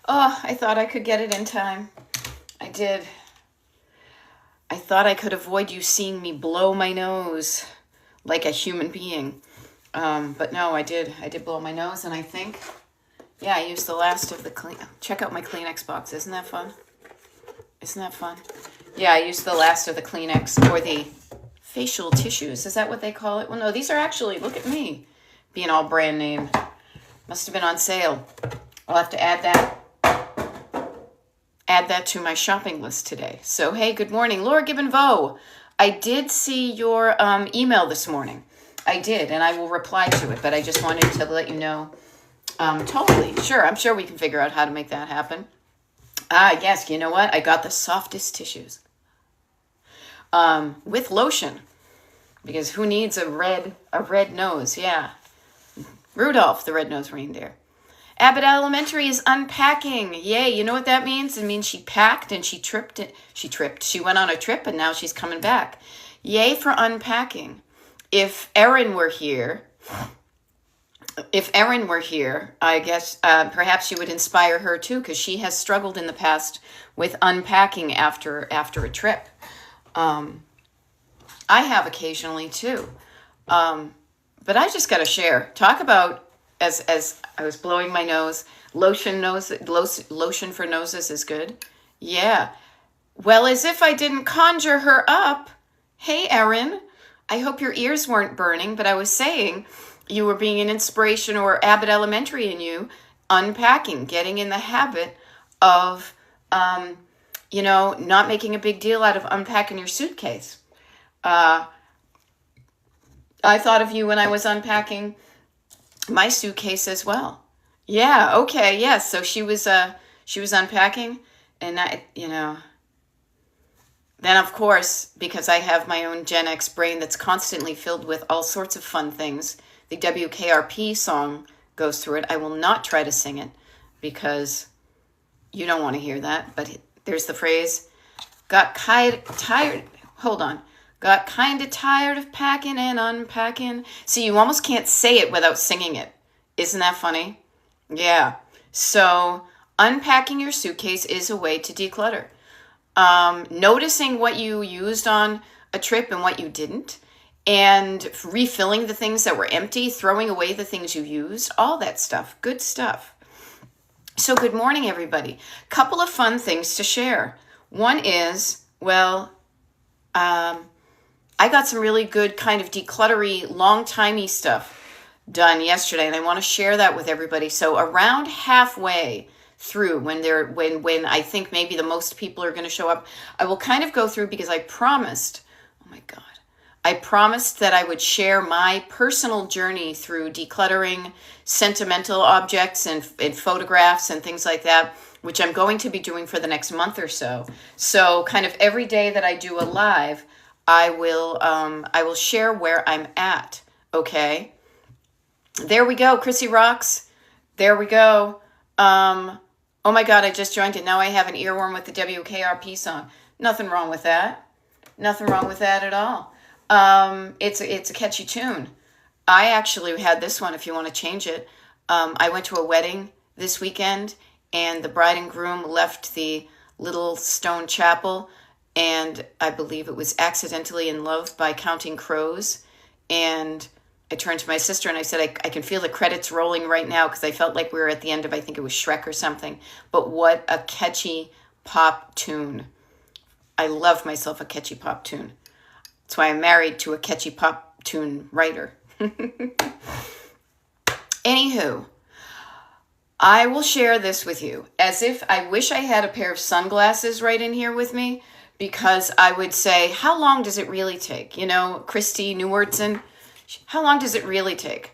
Oh, I thought I could get it in time. I did. I thought I could avoid you seeing me blow my nose like a human being. But no, I did. I did blow my nose, and I think, yeah, I used the last of the clean. Check out my Kleenex box. Isn't that fun? Isn't that fun? Yeah, I used the last of the Kleenex or the facial tissues. Is that what they call it? Well, no, these are actually, look at me, being all brand name. Must have been on sale. I'll have to add that to my shopping list today. So, hey, good morning. Laura Gibbon Vo. I did see your email this morning. I did, and I will reply to it, but I just wanted to let you know. Totally. Sure. I'm sure we can figure out how to make that happen. Yes. You know what? I got the softest tissues with lotion, because who needs a red nose? Yeah. Rudolph the red-nosed reindeer. Abbott Elementary is unpacking. Yay. You know what that means? It means she packed and she tripped. She went on a trip and now she's coming back. Yay for unpacking. If Erin were here, I guess perhaps you would inspire her too, because she has struggled in the past with unpacking after a trip. I have occasionally too. But I just got to share. Talk about, as I was blowing my nose, lotion for noses is good. Yeah. Well, as if I didn't conjure her up. Hey, Erin. I hope your ears weren't burning, but I was saying you were being an inspiration, or Abbott Elementary in you, unpacking, getting in the habit of, not making a big deal out of unpacking your suitcase. I thought of you when I was unpacking my suitcase as well. Yeah, okay, yes. So she was unpacking, and then of course, because I have my own Gen X brain that's constantly filled with all sorts of fun things, the WKRP song goes through it. I will not try to sing it because you don't want to hear that, but there's the phrase, got kind of tired of packing and unpacking. See, you almost can't say it without singing it. Isn't that funny? Yeah. So unpacking your suitcase is a way to declutter. Noticing what you used on a trip and what you didn't, and refilling the things that were empty, throwing away the things you used, all that stuff. Good stuff. So good morning, everybody. Couple of fun things to share. One is, I got some really good kind of decluttery, long-timey stuff done yesterday, and I want to share that with everybody. So around halfway through, when I think maybe the most people are going to show up, I will kind of go through, because I promised that I would share my personal journey through decluttering sentimental objects and photographs and things like that, which I'm going to be doing for the next month or so. So kind of every day that I do a live, I will share where I'm at. Okay. There we go. Chrissy rocks. There we go. Oh my God, I just joined it. Now I have an earworm with the WKRP song. Nothing wrong with that. Nothing wrong with that at all. It's a catchy tune. I actually had this one, if you want to change it. I went to a wedding this weekend, and the bride and groom left the little stone chapel, and I believe it was Accidentally in Love by Counting Crows. And I turned to my sister and I said, I can feel the credits rolling right now, because I felt like we were at the end of, I think it was Shrek or something. But what a catchy pop tune. I love myself a catchy pop tune. That's why I'm married to a catchy pop tune writer. Anywho, I will share this with you as if I wish I had a pair of sunglasses right in here with me, because I would say, how long does it really take? Christy Newardson, how long does it really take?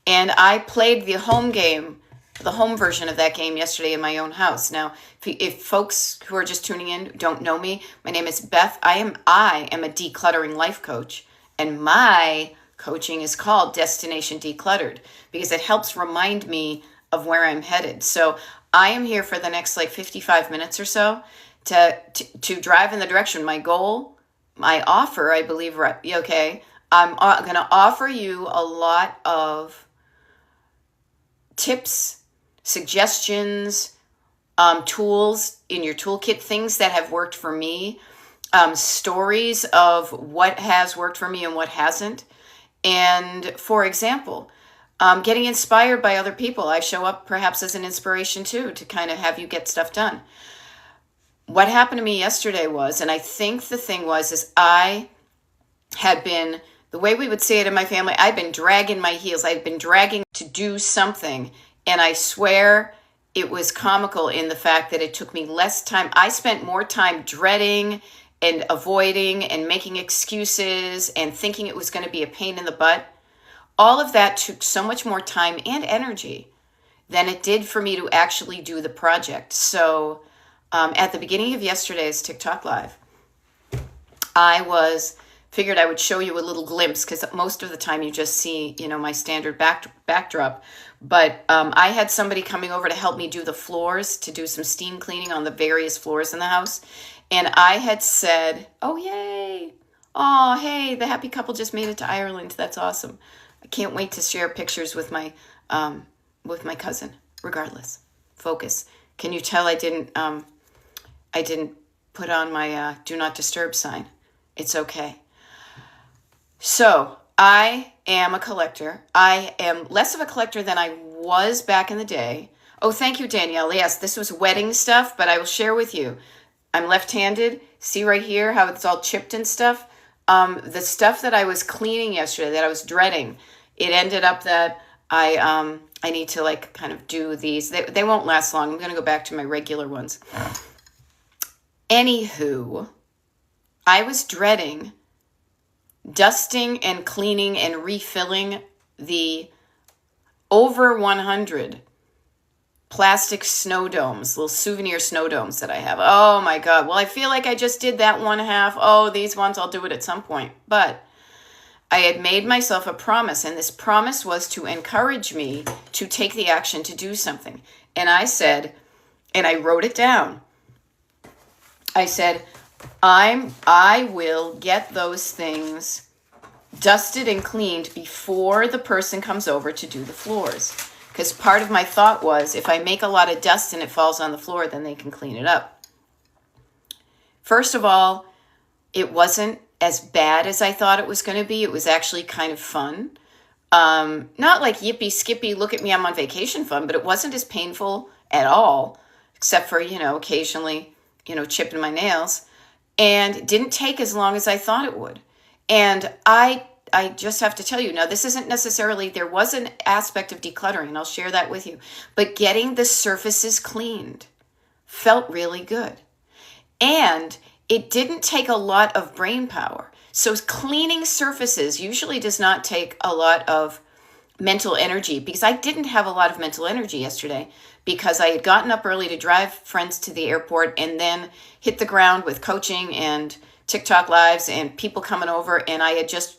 And I played the home version of that game yesterday in my own house. Now, if folks who are just tuning in don't know me, my name is Beth. I am a decluttering life coach, and my coaching is called Destination Decluttered, because it helps remind me of where I'm headed. So I am here for the next 55 minutes or so to drive in the direction. My goal, my offer, I believe, right? Okay. I'm going to offer you a lot of tips, suggestions, tools in your toolkit, things that have worked for me, stories of what has worked for me and what hasn't. And for example, getting inspired by other people. I show up perhaps as an inspiration too, to kind of have you get stuff done. What happened to me yesterday was, and I think the thing was, is I had been, the way we would say it in my family, I'd been dragging my heels. I'd been dragging to do something. And I swear it was comical in the fact that it took me less time. I spent more time dreading and avoiding and making excuses and thinking it was going to be a pain in the butt. All of that took so much more time and energy than it did for me to actually do the project. So at the beginning of yesterday's TikTok Live, I figured I would show you a little glimpse, because most of the time you just see, my standard backdrop. But I had somebody coming over to help me do the floors, to do some steam cleaning on the various floors in the house. And I had said, oh, yay. Oh, hey, the happy couple just made it to Ireland. That's awesome. I can't wait to share pictures with my cousin. Regardless, focus. Can you tell I didn't put on my do not disturb sign? It's okay. So I am a collector. I am less of a collector than I was back in the day. Oh, thank you, Danielle. Yes, this was wedding stuff, but I will share with you. I'm left-handed. See right here how it's all chipped and stuff? The stuff that I was cleaning yesterday, that I was dreading, it ended up that I need to kind of do these. They won't last long. I'm going to go back to my regular ones. Anywho, I was dreading dusting and cleaning and refilling the over 100 plastic snow domes, little souvenir snow domes that I have. Oh my God. Well, I feel like I just did that one half. Oh, these ones, I'll do it at some point. But I had made myself a promise, and this promise was to encourage me to take the action to do something. And I said, and I wrote it down. I said, I will get those things dusted and cleaned before the person comes over to do the floors. Because part of my thought was, if I make a lot of dust and it falls on the floor, then they can clean it up. First of all, it wasn't as bad as I thought it was going to be. It was actually kind of fun. Not like yippee skippy, look at me, I'm on vacation fun, but it wasn't as painful at all, except for, occasionally, chipping my nails. And it didn't take as long as I thought it would. And I just have to tell you, now this isn't necessarily, there was an aspect of decluttering, and I'll share that with you, but getting the surfaces cleaned felt really good. And it didn't take a lot of brain power. So cleaning surfaces usually does not take a lot of mental energy, because I didn't have a lot of mental energy yesterday, because I had gotten up early to drive friends to the airport and then hit the ground with coaching and TikTok lives and people coming over, and I had just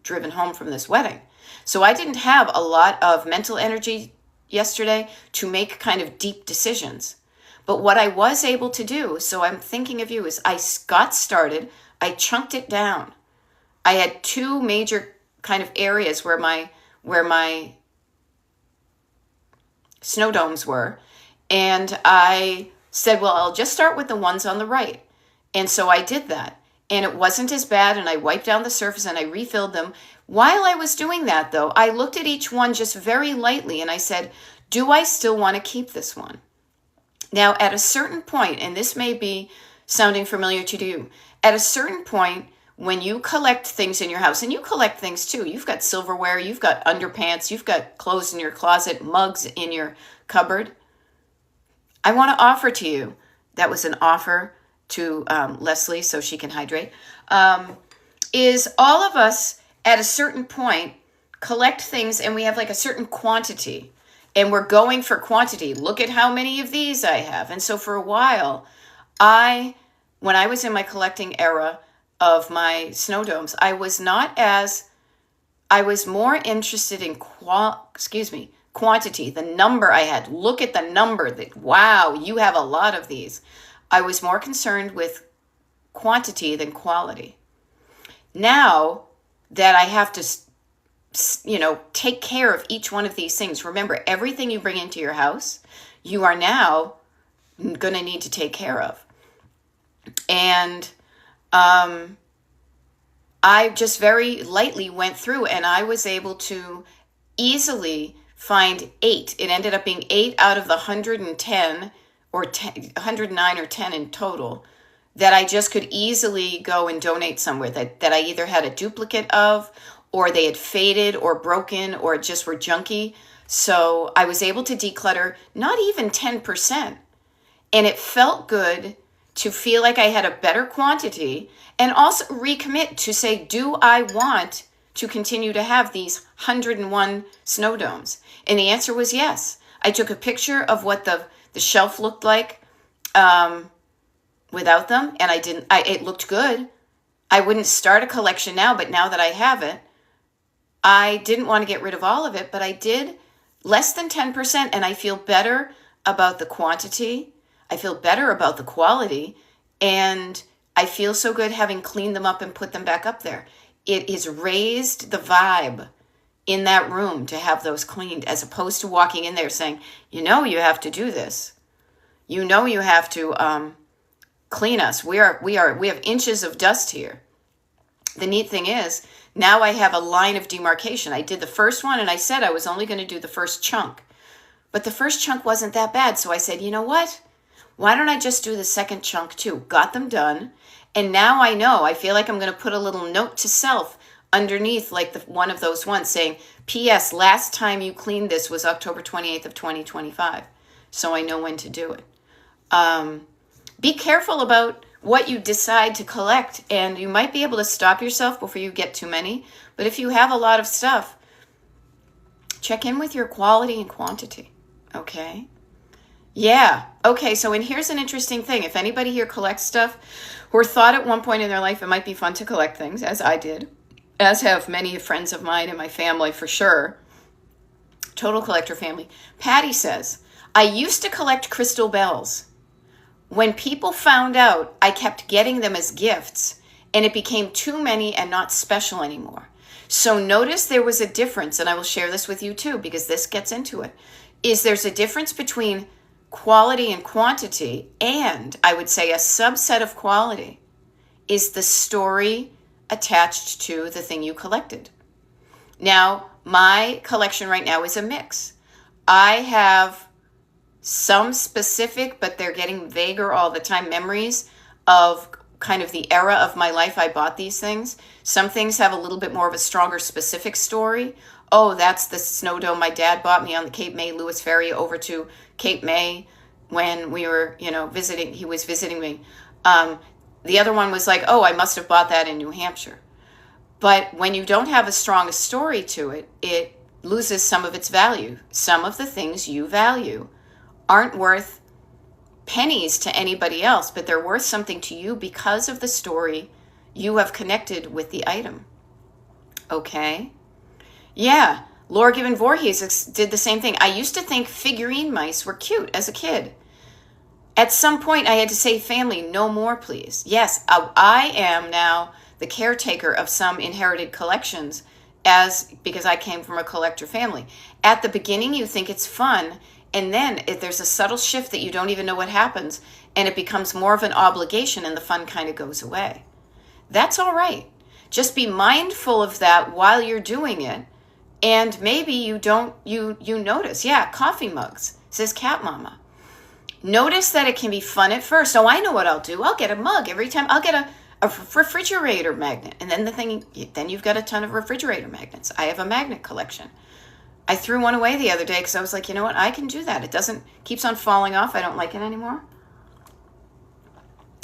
driven home from this wedding. So I didn't have a lot of mental energy yesterday to make kind of deep decisions. But what I was able to do, so I'm thinking of you, is I got started, I chunked it down. I had two major kind of areas where my snow domes were, and I said, well, I'll just start with the ones on the right. And so I did that. And it wasn't as bad, and I wiped down the surface and I refilled them. While I was doing that, though, I looked at each one just very lightly and I said, do I still want to keep this one? Now, at a certain point, and this may be sounding familiar to you, at a certain point, when you collect things in your house, and you collect things too, you've got silverware, you've got underpants, you've got clothes in your closet, mugs in your cupboard, I want to offer to you, that was an offer to Leslie so she can hydrate, is all of us at a certain point collect things and we have like a certain quantity and we're going for quantity. Look at how many of these I have. And so for a while, when I was in my collecting era of my snow domes, I was more interested in quantity, the number I had. Look at the number, wow, you have a lot of these. I was more concerned with quantity than quality. Now that I have to, take care of each one of these things, remember, everything you bring into your house, you are now going to need to take care of. And I just very lightly went through, and I was able to easily find 8. It ended up being 8 out of the 110 or 109 or 10 in total that I just could easily go and donate somewhere that I either had a duplicate of, or they had faded or broken or just were junky. So I was able to declutter not even 10%. And it felt good to feel like I had a better quantity, and also recommit to say, do I want to continue to have these 101 snow domes? And the answer was yes. I took a picture of what the shelf looked like without them, and it looked good. I wouldn't start a collection now, but now that I have it, I didn't want to get rid of all of it, but I did less than 10%, and I feel better about the quantity. I feel better about the quality, and I feel so good having cleaned them up and put them back up there. It has raised the vibe in that room to have those cleaned, as opposed to walking in there saying, you have to do this. You have to clean us. We have inches of dust here. The neat thing is, now I have a line of demarcation. I did the first one, and I said I was only going to do the first chunk. But the first chunk wasn't that bad, so I said, you know what? Why don't I just do the second chunk too? Got them done. And now I know. I feel like I'm going to put a little note to self underneath, like one of those ones saying, P.S. last time you cleaned this was October 28th of 2025. So I know when to do it. Be careful about what you decide to collect, and you might be able to stop yourself before you get too many. But if you have a lot of stuff, check in with your quality and quantity. Okay? Yeah. Okay, so and here's an interesting thing. If anybody here collects stuff or thought at one point in their life it might be fun to collect things, as I did, as have many friends of mine in my family for sure, total collector family, Patty says, I used to collect crystal bells. When people found out, I kept getting them as gifts, and it became too many and not special anymore. So notice there was a difference, and I will share this with you too, because this gets into it, is there's a difference between quality and quantity, and I would say a subset of quality is the story attached to the thing you collected. Now, my collection right now is a mix. I have some specific, but they're getting vaguer all the time, memories of kind of the era of my life I bought these things. Some things have a little bit more of a stronger specific story. Oh, that's the snow dome my dad bought me on the Cape May Lewis ferry over to Cape May when we were, visiting. He was visiting me. The other one was like, oh, I must have bought that in New Hampshire. But when you don't have a strong story to it, it loses some of its value. Some of the things you value aren't worth pennies to anybody else, but they're worth something to you because of the story you have connected with the item. Okay? Yeah, Laura Given Voorhees did the same thing. I used to think figurine mice were cute as a kid. At some point, I had to say, family, no more, please. Yes, I am now the caretaker of some inherited collections because I came from a collector family. At the beginning, you think it's fun, and then there's a subtle shift that you don't even know what happens, and it becomes more of an obligation, and the fun kind of goes away. That's all right. Just be mindful of that while you're doing it, and maybe you notice. Yeah, coffee mugs, says Cat Mama. Notice that it can be fun at first. Oh, I know what I'll do. I'll get a mug every time. I'll get a refrigerator magnet, and then you've got a ton of refrigerator magnets. I have a magnet collection. I threw one away the other day because I was like, you know what? I can do that. It keeps on falling off. I don't like it anymore.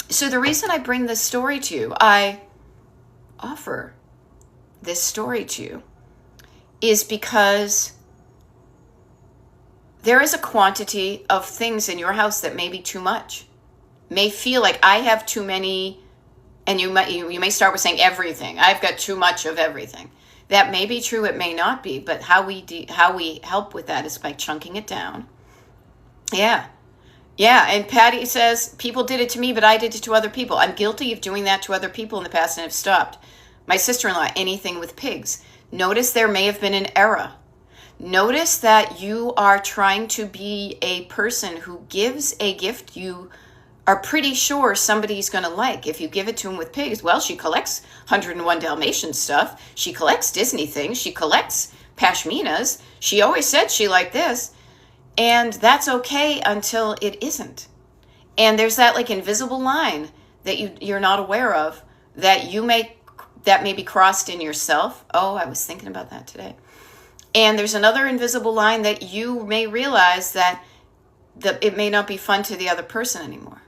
So the reason I bring this story to you, I offer this story to you, is because there is a quantity of things in your house that may be too much. May feel like I have too many, and you may start with saying everything. I've got too much of everything. That may be true, it may not be, but how we help with that is by chunking it down. Yeah, and Patty says, people did it to me, but I did it to other people. I'm guilty of doing that to other people in the past and have stopped. My sister-in-law, anything with pigs. Notice there may have been an era. Notice that you are trying to be a person who gives a gift you are pretty sure somebody's going to like. If you give it to them with pigs, well, she collects 101 Dalmatian stuff. She collects Disney things. She collects pashminas. She always said she liked this. And that's okay until it isn't. And there's that like invisible line that you're not aware of that may be crossed in yourself. Oh, I was thinking about that today. And there's another invisible line that you may realize that it may not be fun to the other person anymore.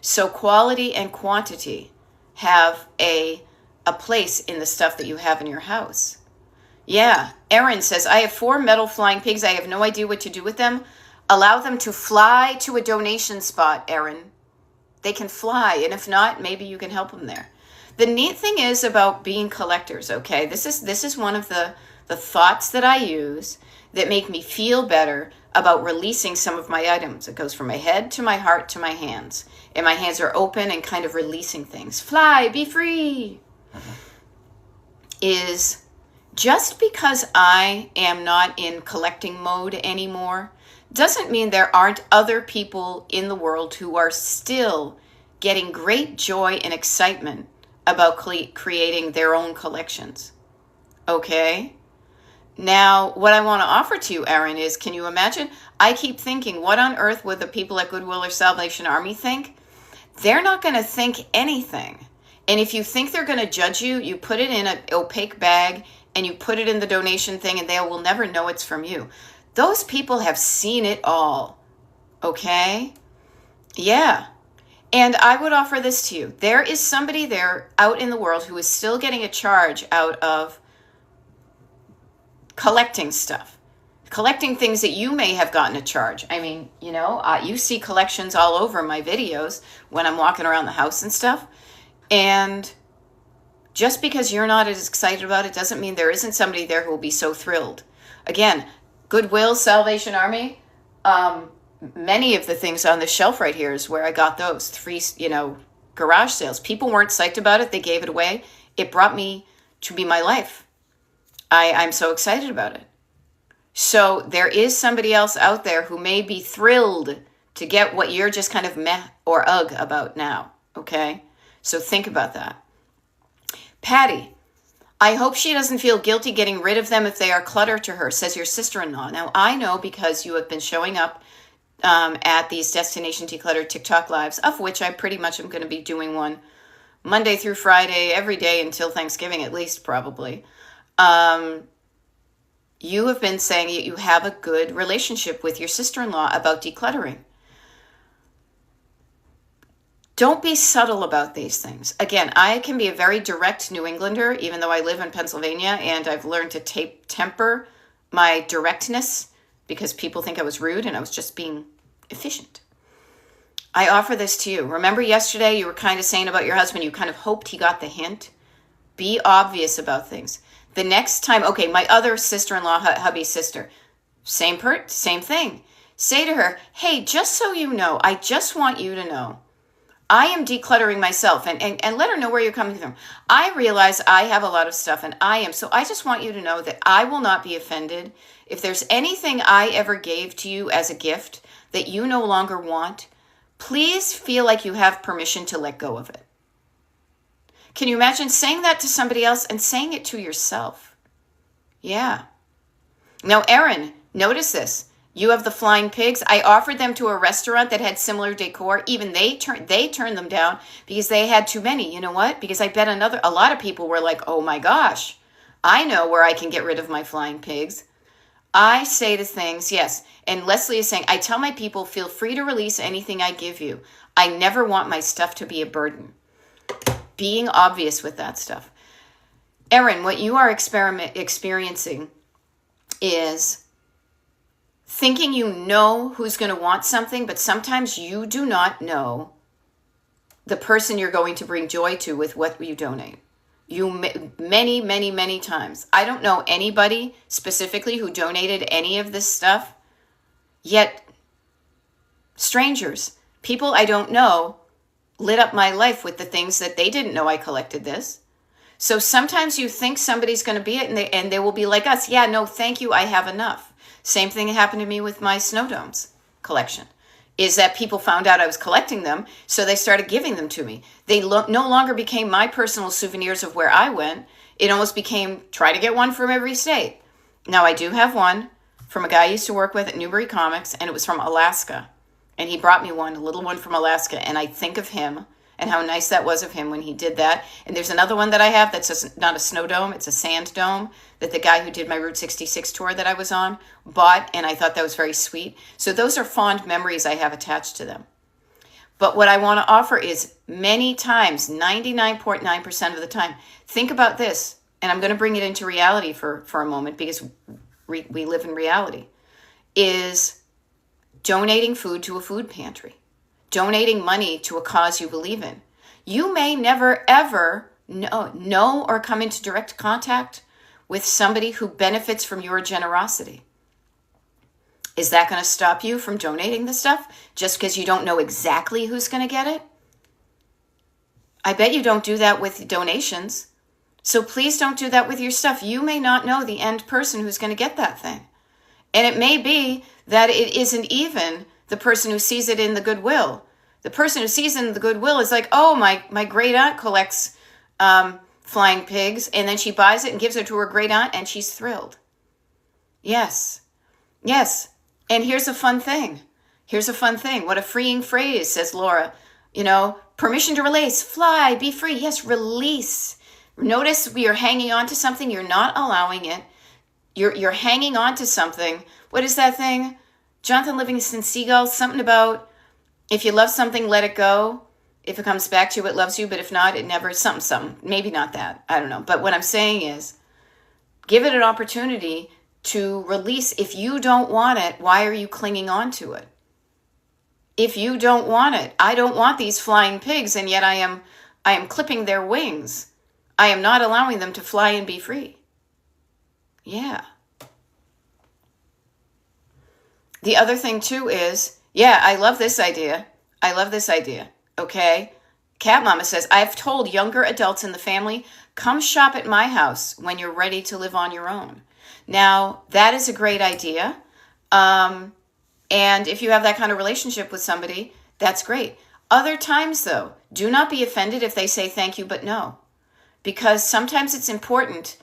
So quality and quantity have a place in the stuff that you have in your house. Yeah, Erin says, I have 4 metal flying pigs. I have no idea what to do with them. Allow them to fly to a donation spot, Erin. They can fly, and if not, maybe you can help them there. The neat thing is about being collectors, okay? This is one of the thoughts that I use that make me feel better about releasing some of my items. It goes from my head to my heart to my hands. And my hands are open and kind of releasing things. Fly, be free. Is just because I am not in collecting mode anymore doesn't mean there aren't other people in the world who are still getting great joy and excitement about creating their own collections. Okay? Now, what I want to offer to you, Erin, is, can you imagine? I keep thinking, what on earth would the people at Goodwill or Salvation Army think? They're not going to think anything. And if you think they're going to judge you, you put it in an opaque bag and you put it in the donation thing and they will never know it's from you. Those people have seen it all. Okay? Yeah. And I would offer this to you. There is somebody there out in the world who is still getting a charge out of collecting stuff, collecting things that you may have gotten a charge. I mean, you see collections all over my videos when I'm walking around the house and stuff. And just because you're not as excited about it doesn't mean there isn't somebody there who will be so thrilled. Again, Goodwill, Salvation Army, many of the things on the shelf right here is where I got those 3, garage sales. People weren't psyched about it. They gave it away. It brought me to be my life. I'm so excited about it. So there is somebody else out there who may be thrilled to get what you're just kind of meh or ugh about now. Okay? So think about that. Patty, I hope she doesn't feel guilty getting rid of them if they are clutter to her, says your sister-in-law. Now, I know because you have been showing up at these Destination Declutter TikTok lives, of which I pretty much am going to be doing one Monday through Friday, every day until Thanksgiving at least, probably. You have been saying that you have a good relationship with your sister-in-law about decluttering. Don't be subtle about these things. Again, I can be a very direct New Englander, even though I live in Pennsylvania, and I've learned to temper my directness because people think I was rude and I was just being efficient. I offer this to you. Remember yesterday you were kind of saying about your husband, you kind of hoped he got the hint? Be obvious about things. The next time, okay, my other sister-in-law, hubby's sister, same thing. Say to her, hey, just so you know, I just want you to know, I am decluttering myself, and let her know where you're coming from. I realize I have a lot of stuff, and so I just want you to know that I will not be offended if there's anything I ever gave to you as a gift that you no longer want. Please feel like you have permission to let go of it. Can you imagine saying that to somebody else and saying it to yourself? Yeah. Now, Erin, notice this. You have the flying pigs. I offered them to a restaurant that had similar decor. Even they turned them down because they had too many. You know what? Because I bet a lot of people were like, oh my gosh, I know where I can get rid of my flying pigs. I say to things, yes. And Leslie is saying, I tell my people, feel free to release anything I give you. I never want my stuff to be a burden. Being obvious with that stuff. Erin, what you are experiencing is thinking you know who's going to want something, but sometimes you do not know the person you're going to bring joy to with what you donate. Many, many, many times. I don't know anybody specifically who donated any of this stuff, yet strangers, people I don't know, lit up my life with the things that they didn't know I collected this. So sometimes you think somebody's going to be it and they will be like us. Yeah, no, thank you. I have enough. Same thing happened to me with my snow domes collection, is that people found out I was collecting them, so they started giving them to me. They no longer became my personal souvenirs of where I went. It almost became, try to get one from every state. Now, I do have one from a guy I used to work with at Newbury Comics, and it was from Alaska. And he brought me one, a little one from Alaska, and I think of him and how nice that was of him when he did that. And there's another one that I have that's not a snow dome, it's a sand dome that the guy who did my Route 66 tour that I was on bought, and I thought that was very sweet. So those are fond memories I have attached to them. But what I want to offer is many times, 99.9% of the time, think about this, and I'm going to bring it into reality for a moment because we live in reality, is donating food to a food pantry, donating money to a cause you believe in. You may never, ever know or come into direct contact with somebody who benefits from your generosity. Is that going to stop you from donating the stuff just because you don't know exactly who's going to get it? I bet you don't do that with donations. So please don't do that with your stuff. You may not know the end person who's going to get that thing. And it may be that it isn't even the person who sees it in the Goodwill. The person who sees it in the Goodwill is like, oh, my great aunt collects flying pigs, and then she buys it and gives it to her great aunt, and she's thrilled. Yes. And here's a fun thing. What a freeing phrase, says Laura. Permission to release, fly, be free. Yes, release. Notice we are hanging on to something. You're not allowing it. You're hanging on to something. What is that thing? Jonathan Livingston Seagull, something about if you love something, let it go. If it comes back to you, it loves you. But if not, it never, something. Maybe not that. I don't know. But what I'm saying is give it an opportunity to release. If you don't want it, why are you clinging on to it? If you don't want it, I don't want these flying pigs, and yet I am clipping their wings. I am not allowing them to fly and be free. Yeah. The other thing too is, I love this idea. Okay. Cat Mama says, I've told younger adults in the family, come shop at my house when you're ready to live on your own. Now, that is a great idea. And if you have that kind of relationship with somebody, that's great. Other times though, do not be offended if they say thank you, but no. Because sometimes it's important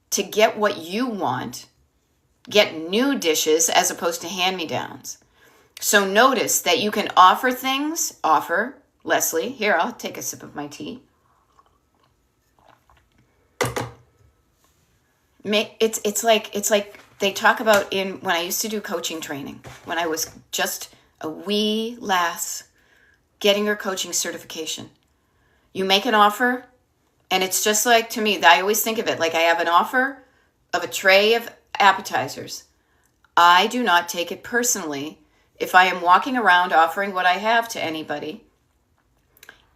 to get what you want, get new dishes as opposed to hand-me-downs. So notice that you can offer things. Leslie, here, I'll take a sip of my tea. It's like they talk about when I used to do coaching training, when I was just a wee lass getting her coaching certification. You make an offer, and it's just like, to me, I always think of it like I have an offer of a tray of appetizers. I do not take it personally if I am walking around offering what I have to anybody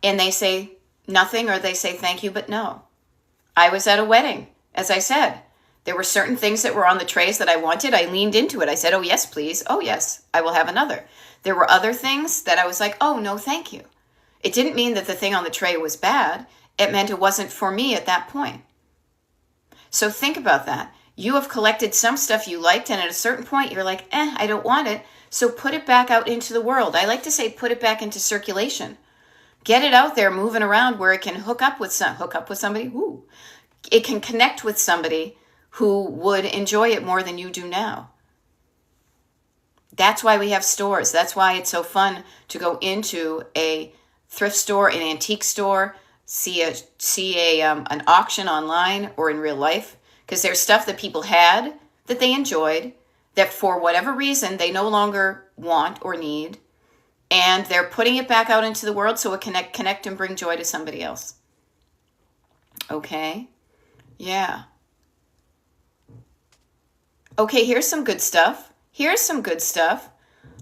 and they say nothing or they say thank you, but no. I was at a wedding, as I said. There were certain things that were on the trays that I wanted. I leaned into it. I said, oh, yes, please. Oh, yes, I will have another. There were other things that I was like, oh, no, thank you. It didn't mean that the thing on the tray was bad. It meant it wasn't for me at that point. So think about that. You have collected some stuff you liked, and at a certain point, you're like, I don't want it. So put it back out into the world. I like to say put it back into circulation. Get it out there, moving around where it can hook up with somebody. Ooh. It can connect with somebody who would enjoy it more than you do now. That's why we have stores. That's why it's so fun to go into a thrift store, an antique store, see an auction online or in real life, because there's stuff that people had that they enjoyed that for whatever reason they no longer want or need, and they're putting it back out into the world so it can connect and bring joy to somebody else. Okay? Yeah. Okay, here's some good stuff.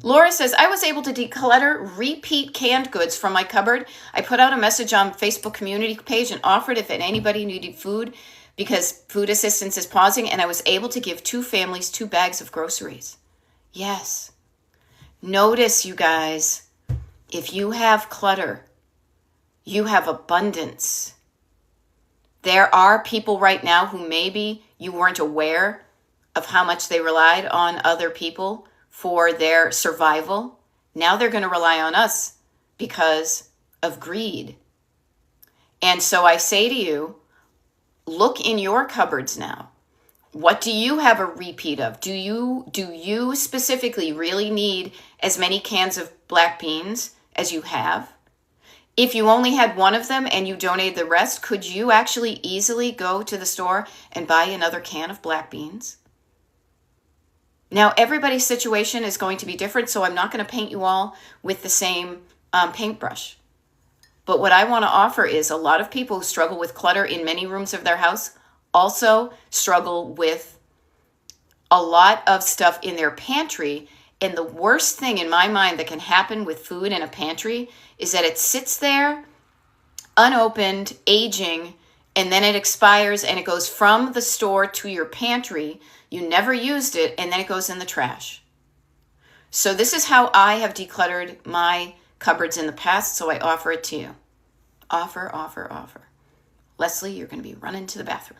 Laura says, I was able to declutter repeat canned goods from my cupboard. I put out a message on Facebook community page and offered if anybody needed food because food assistance is pausing, and I was able to give 2 families 2 bags of groceries. Yes. Notice, you guys, if you have clutter, you have abundance. There are people right now who maybe you weren't aware of how much they relied on other people for their survival. Now they're going to rely on us because of greed. And so I say to you, look in your cupboards now. What do you have a repeat of? Do you specifically really need as many cans of black beans as you have? If you only had one of them and you donated the rest, could you actually easily go to the store and buy another can of black beans? Now, everybody's situation is going to be different, so I'm not going to paint you all with the same paintbrush. But what I want to offer is a lot of people who struggle with clutter in many rooms of their house also struggle with a lot of stuff in their pantry. And the worst thing in my mind that can happen with food in a pantry is that it sits there unopened, aging, and then it expires and it goes from the store to your pantry. You never used it, and then it goes in the trash. So this is how I have decluttered my cupboards in the past, so I offer it to you. Offer. Leslie, you're going to be running to the bathroom.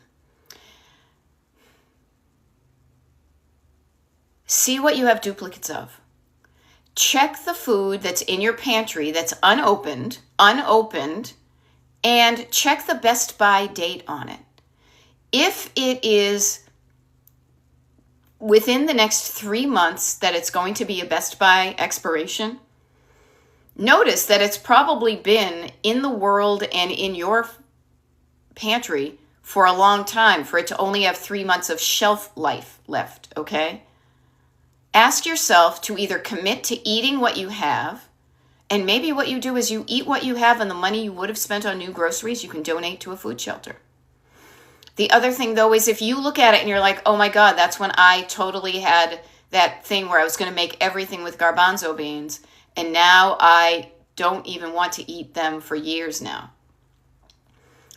See what you have duplicates of. Check the food that's in your pantry that's unopened, and check the best by date on it. If it is within the next 3 months that it's going to be a best by expiration, notice that it's probably been in the world and in your pantry for a long time for it to only have 3 months of shelf life left, okay? Ask yourself to either commit to eating what you have, and maybe what you do is you eat what you have, and the money you would have spent on new groceries, you can donate to a food shelter. The other thing, though, is if you look at it and you're like, oh my God, that's when I totally had that thing where I was going to make everything with garbanzo beans, and now I don't even want to eat them for years now.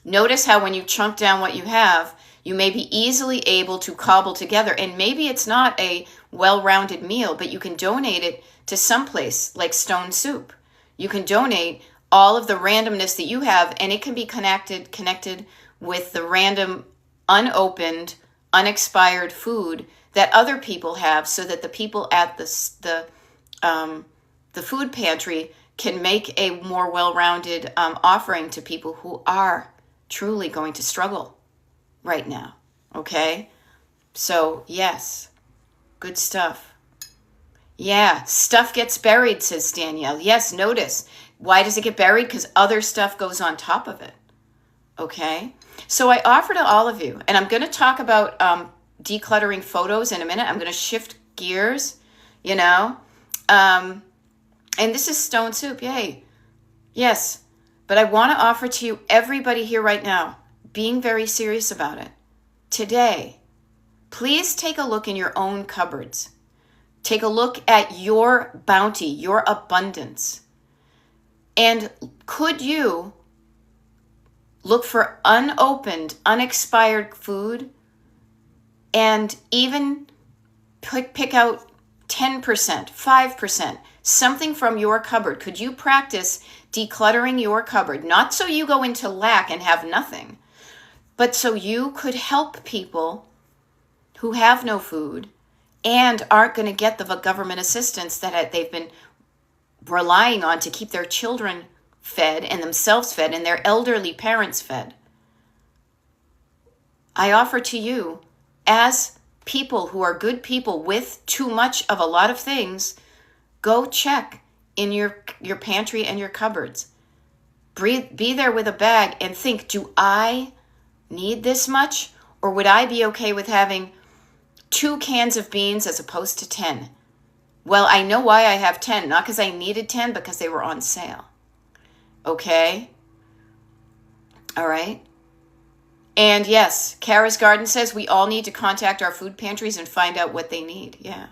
Notice how when you chunk down what you have, you may be easily able to cobble together, and maybe it's not a well-rounded meal, but you can donate it to someplace like Stone Soup. You can donate all of the randomness that you have, and it can be connected with the random, unopened, unexpired food that other people have, so that the people at the food pantry can make a more well-rounded offering to people who are truly going to struggle right now. Okay? So, yes, good stuff. Yeah, stuff gets buried, says Danielle. Yes, notice. Why does it get buried? Because other stuff goes on top of it. Okay? So I offer to all of you, and I'm going to talk about decluttering photos in a minute. I'm going to shift gears, and this is Stone Soup. Yay. Yes. But I want to offer to you, everybody here right now, being very serious about it. Today, please take a look in your own cupboards. Take a look at your bounty, your abundance. And could you look for unopened, unexpired food and even pick out 10%, 5%, something from your cupboard? Could you practice decluttering your cupboard? Not so you go into lack and have nothing, but so you could help people who have no food and aren't going to get the government assistance that they've been relying on to keep their children fed and themselves fed and their elderly parents fed. I offer to you, as people who are good people with too much of a lot of things, go check in your pantry and your cupboards. Be there with a bag and think, do I need this much? Or would I be okay with having 2 cans of beans as opposed to 10? Well, I know why I have 10, not because I needed 10, but because they were on sale. Okay? All right? And yes, Kara's Garden says we all need to contact our food pantries and find out what they need. Yeah.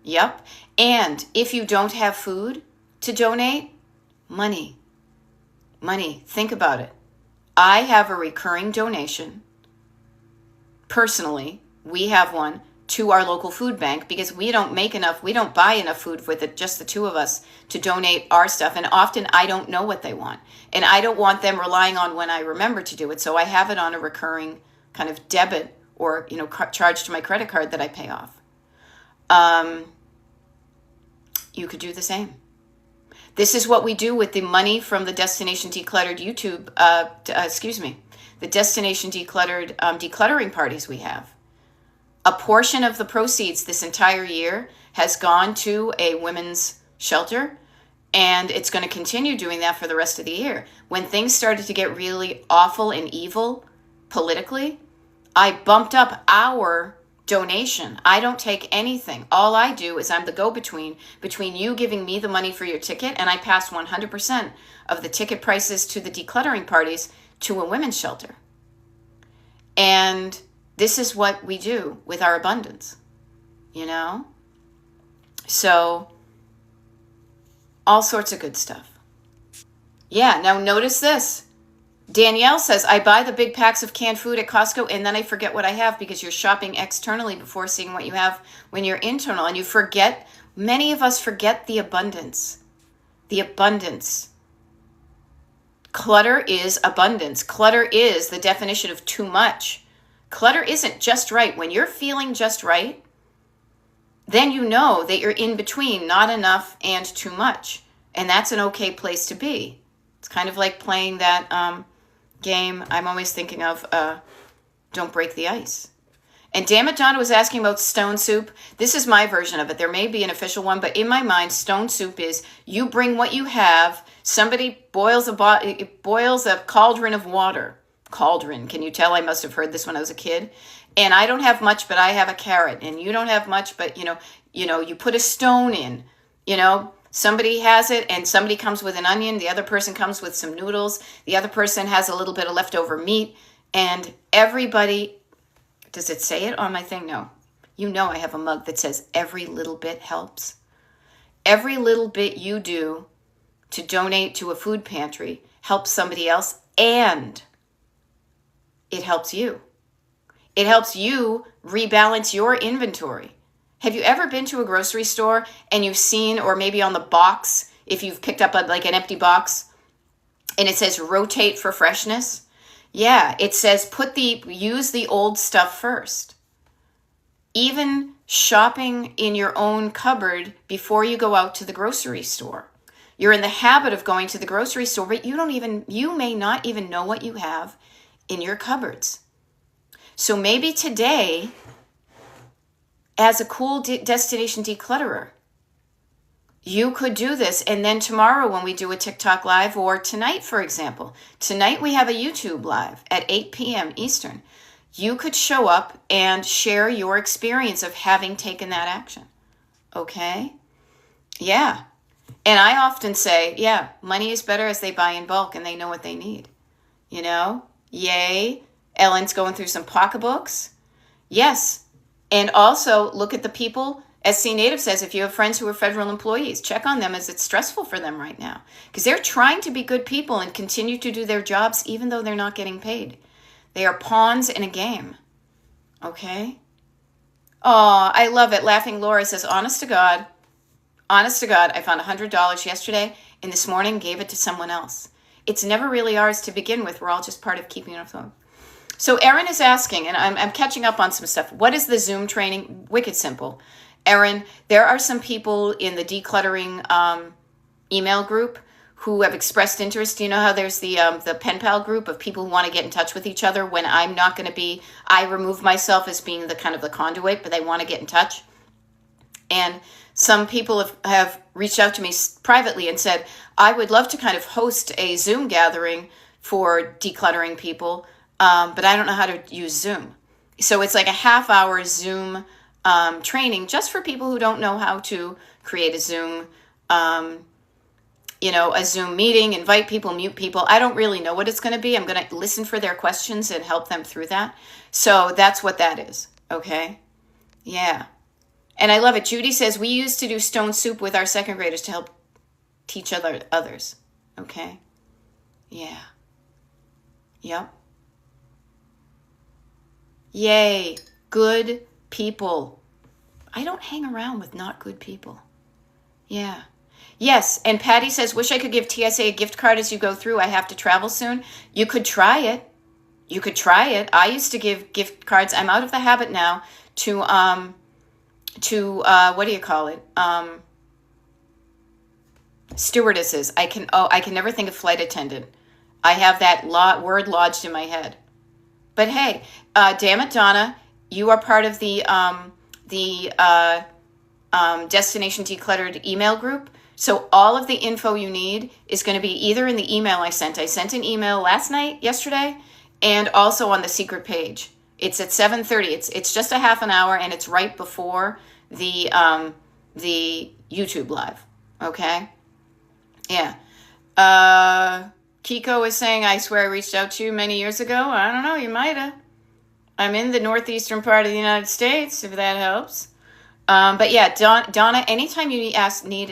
Yep. And if you don't have food to donate, money. Think about it. I have a recurring donation. Personally, we have one to our local food bank because we don't buy enough food with it, just the two of us, to donate our stuff. And often I don't know what they want. And I don't want them relying on when I remember to do it. So I have it on a recurring kind of debit or, charged to my credit card that I pay off. You could do the same. This is what we do with the money from the Destination Decluttered the Destination Decluttered decluttering parties we have. A portion of the proceeds this entire year has gone to a women's shelter, and it's going to continue doing that for the rest of the year. When things started to get really awful and evil politically, I bumped up our donation. I don't take anything. All I do is I'm the go-between between you giving me the money for your ticket, and I pass 100% of the ticket prices to the decluttering parties to a women's shelter. And this is what we do with our abundance, So, all sorts of good stuff. Yeah, now notice this. Danielle says, I buy the big packs of canned food at Costco and then I forget what I have, because you're shopping externally before seeing what you have when you're internal. And you forget, many of us forget the abundance. The abundance. Clutter is abundance. Clutter is the definition of too much. Clutter isn't just right. When you're feeling just right, then you know that you're in between not enough and too much. And that's an okay place to be. It's kind of like playing that game I'm always thinking of, Don't Break the Ice. And Damn It Donna was asking about stone soup. This is my version of it. There may be an official one, but in my mind, stone soup is you bring what you have. Somebody boils a cauldron of water. Cauldron. Can you tell? I must have heard this when I was a kid. And I don't have much, but I have a carrot. And you don't have much, but you put a stone in. Somebody has it and somebody comes with an onion. The other person comes with some noodles. The other person has a little bit of leftover meat. And everybody, does it say it on my thing? No. I have a mug that says every little bit helps. Every little bit you do to donate to a food pantry helps somebody else, and it helps you. It helps you rebalance your inventory. Have you ever been to a grocery store and you've seen, or maybe on the box, if you've picked up an empty box and it says rotate for freshness? Yeah, it says use the old stuff first. Even shopping in your own cupboard before you go out to the grocery store. You're in the habit of going to the grocery store, but you may not even know what you have in your cupboards. So maybe today, as a cool destination declutterer, you could do this. And then tomorrow when we do a TikTok live, or tonight, for example, tonight we have a YouTube live at 8 p.m. Eastern. You could show up and share your experience of having taken that action. Okay? Yeah. And I often say, yeah, money is better as they buy in bulk and they know what they need. Yay. Ellen's going through some pocketbooks. Yes. And also look at the people, as C Native says, if you have friends who are federal employees, check on them as it's stressful for them right now. Because they're trying to be good people and continue to do their jobs even though they're not getting paid. They are pawns in a game. Okay? Oh, I love it. Laughing Laura says, honest to God, I found $100 yesterday and this morning gave it to someone else. It's never really ours to begin with. We're all just part of keeping it afloat. So Erin is asking, and I'm catching up on some stuff. What is the Zoom training? Wicked simple. Erin, there are some people in the decluttering email group who have expressed interest. You know how there's the pen pal group of people who want to get in touch with each other when I'm not going to be, I remove myself as being the kind of the conduit, but they want to get in touch. And some people have reached out to me privately and said, I would love to kind of host a Zoom gathering for decluttering people, but I don't know how to use Zoom. So it's like a half-hour Zoom training just for people who don't know how to create a Zoom, a Zoom meeting, invite people, mute people. I don't really know what it's going to be. I'm going to listen for their questions and help them through that. So that's what that is. Okay? Yeah. And I love it. Judy says, we used to do stone soup with our second graders to help teach others. Okay? Yeah. Yep. Yay. Good people. I don't hang around with not good people. Yeah. Yes. And Patty says, wish I could give TSA a gift card as you go through. I have to travel soon. You could try it. You could try it. I used to give gift cards. I'm out of the habit now to what do you call it? Stewardesses. I can never think of flight attendant. I have that word lodged in my head. But hey, damn it, Donna, you are part of the Destination Decluttered email group. So all of the info you need is going to be either in the email I sent. I sent an email yesterday, and also on the secret page. It's at 7:30. It's just a half an hour, and it's right before the YouTube live. Okay? Yeah. Kiko is saying, I swear I reached out to you many years ago. I don't know, you might have. I'm in the northeastern part of the United States, if that helps. But yeah, Donna, anytime you need to ask me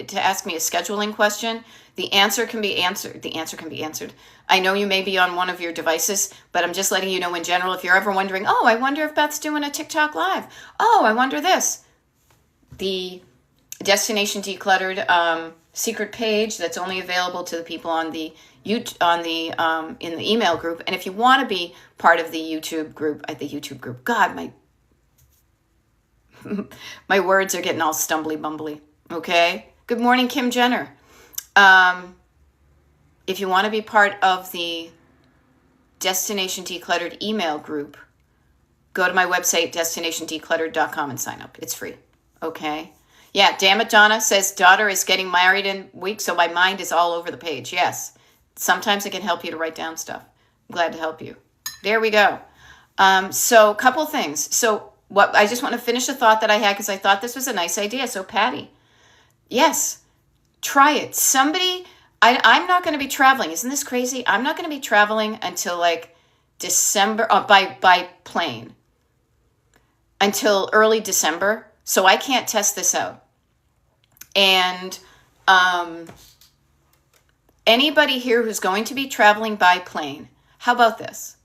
a scheduling question, the answer can be answered. I know you may be on one of your devices, but I'm just letting you know in general, if you're ever wondering, oh, I wonder if Beth's doing a TikTok live. Oh, I wonder this. The Destination Decluttered secret page that's only available to the people on the in the email group. And if you want to be part of the YouTube group, God, my words are getting all stumbly bumbly. Okay. Good morning, Kim Jenner. If you want to be part of the Destination Decluttered email group, go to my website, destinationdecluttered.com, and sign up. It's free. Okay. Yeah. Damn it, Donna says daughter is getting married in a week, so my mind is all over the page. Yes. Sometimes it can help you to write down stuff. I'm glad to help you. There we go. So a couple things. So I just want to finish a thought that I had because I thought this was a nice idea. So Patty, yes, try it. I'm not going to be traveling. Isn't this crazy? I'm not going to be traveling until like December by plane until early December. So I can't test this out. And anybody here who's going to be traveling by plane, how about this?